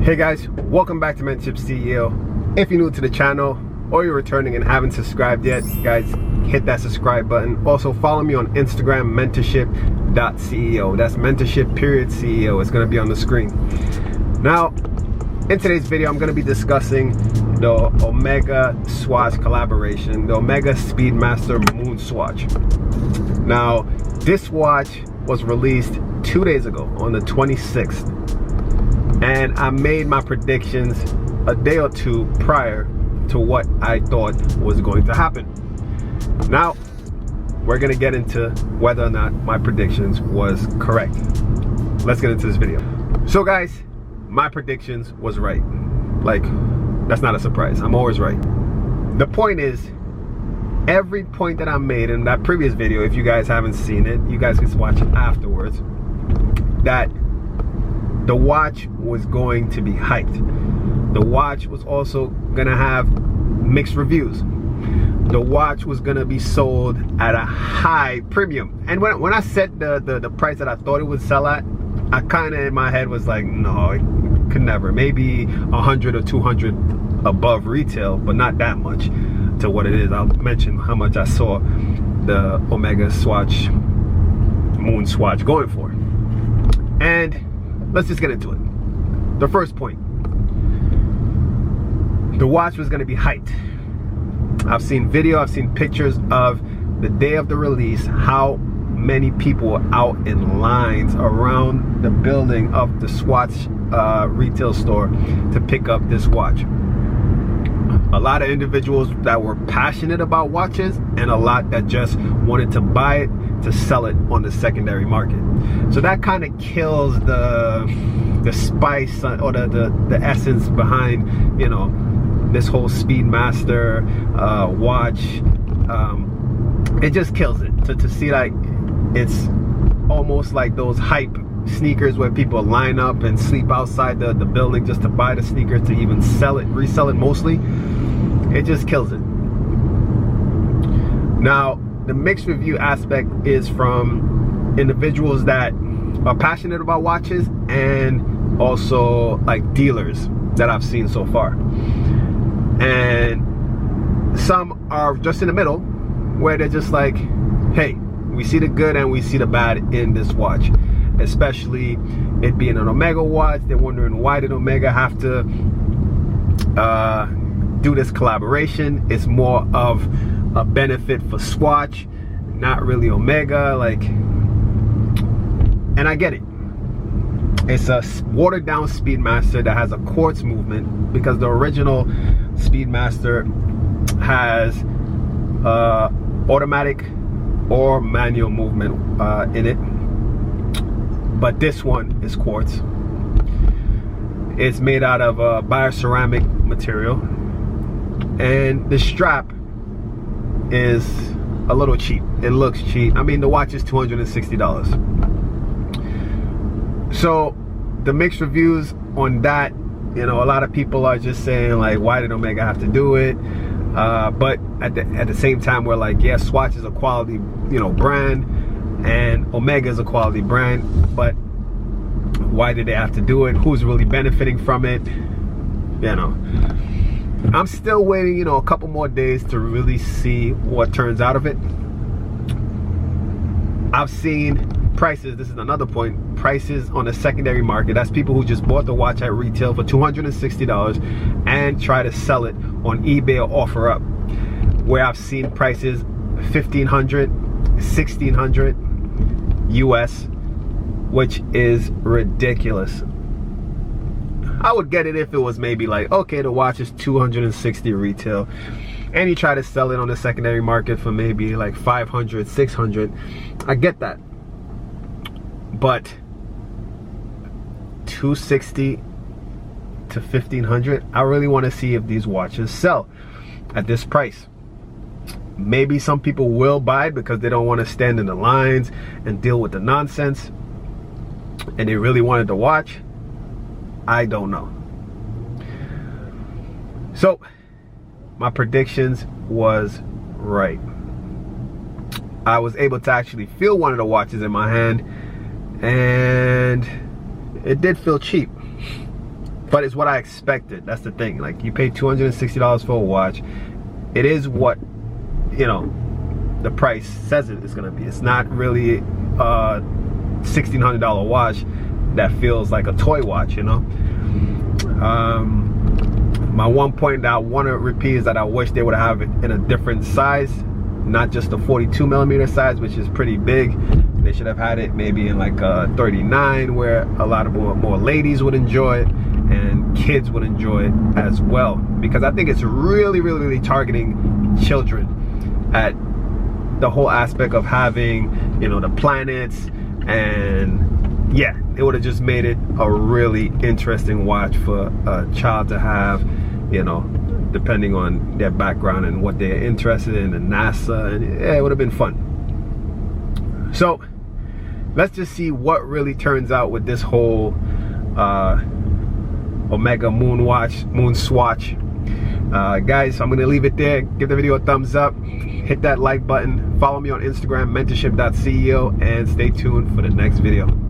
Hey guys, welcome back to Mentorship CEO. If you're new to the channel or you're returning and haven't subscribed yet, guys, hit that subscribe button. Also follow me on Instagram, mentorship.ceo. That's mentorship.ceo. It's going to be on the screen. Now, in today's video, I'm going to be discussing the Omega Swatch collaboration, the Omega Speedmaster MoonSwatch. Now, this watch was released 2 days ago on the 26th. And I made my predictions a day or two prior to what I thought was going to happen. Now, we're gonna get into whether or not my predictions was correct. Let's get into this video. So guys, my predictions was right. Like, that's not a surprise. I'm always right. The point is, every point that I made in that previous video, if you guys haven't seen it, you guys can watch it afterwards, that the watch was going to be hyped. The watch was also gonna have mixed reviews. The watch was gonna be sold at a high premium. And when I said the price that I thought it would sell at, I kinda in my head was like, no, it could never. Maybe 100 or 200 above retail, but not that much to what it is. I'll mention how much I saw the Omega Swatch MoonSwatch going for. And let's just get into it. The first point. The watch was going to be hyped. I've seen video, I've seen pictures of the day of the release, how many people were out in lines around the building of the Swatch retail store to pick up this watch. A lot of individuals that were passionate about watches and a lot that just wanted to buy it to sell it on the secondary market. So that kind of kills the spice or the essence behind, you know, this whole Speedmaster watch. It just kills it to see like it's almost like those hype sneakers where people line up and sleep outside the building just to buy the sneaker to even sell it, resell it mostly. It just kills it. Now, the mixed review aspect is from individuals that are passionate about watches and also like dealers that I've seen so far. And some are just in the middle where they're just like, hey, we see the good and we see the bad in this watch. Especially it being an Omega watch. They're wondering, why did Omega have to do this collaboration? It's more of a benefit for Swatch, not really Omega. Like, and I get it. It's a watered down Speedmaster that has a quartz movement, because the original Speedmaster has automatic or manual movement in it, but this one is quartz. It's made out of bioceramic material, and the strap is a little cheap. It looks cheap. I mean, the watch is $260. So the mixed reviews on that, you know, a lot of people are just saying like, why did Omega have to do it? But at the same time, we're like, yeah, Swatch is a quality, you know, brand, and Omega is a quality brand, but why did they have to do it? Who's really benefiting from it? You know, I'm still waiting, you know, a couple more days to really see what turns out of it. I've seen prices, this is another point, prices on the secondary market. That's people who just bought the watch at retail for $260 and try to sell it on eBay or OfferUp, where I've seen prices $1,500, $1,600 US, which is ridiculous. I would get it if it was maybe like, okay, the watch is $260 retail and you try to sell it on the secondary market for maybe like $500, $600. I get that. But $260 to $1,500, I really want to see if these watches sell at this price. Maybe some people will buy it because they don't want to stand in the lines and deal with the nonsense, and they really wanted to watch. I don't know. So my predictions was right. I was able to actually feel one of the watches in my hand, and it did feel cheap. but it's what I expected. That's the thing. Like, you pay $260 for a watch. It is what, you know, the price says it is gonna be. It's not really a $1,600 watch that feels like a toy watch, you know. My one point that I want to repeat is that I wish they would have it in a different size, not just the 42mm size, which is pretty big. They should have had it maybe in like a 39, where a lot of more ladies would enjoy it and kids would enjoy it as well, because I think it's really targeting children at the whole aspect of having, you know, the planets. And yeah, it would have just made it a really interesting watch for a child to have, you know, depending on their background and what they're interested in, and NASA, and yeah, it would have been fun. So let's just see what really turns out with this whole Omega MoonSwatch. Guys, I'm gonna leave it there. Give the video a thumbs up, hit that like button, follow me on Instagram, mentorship.ceo, and stay tuned for the next video.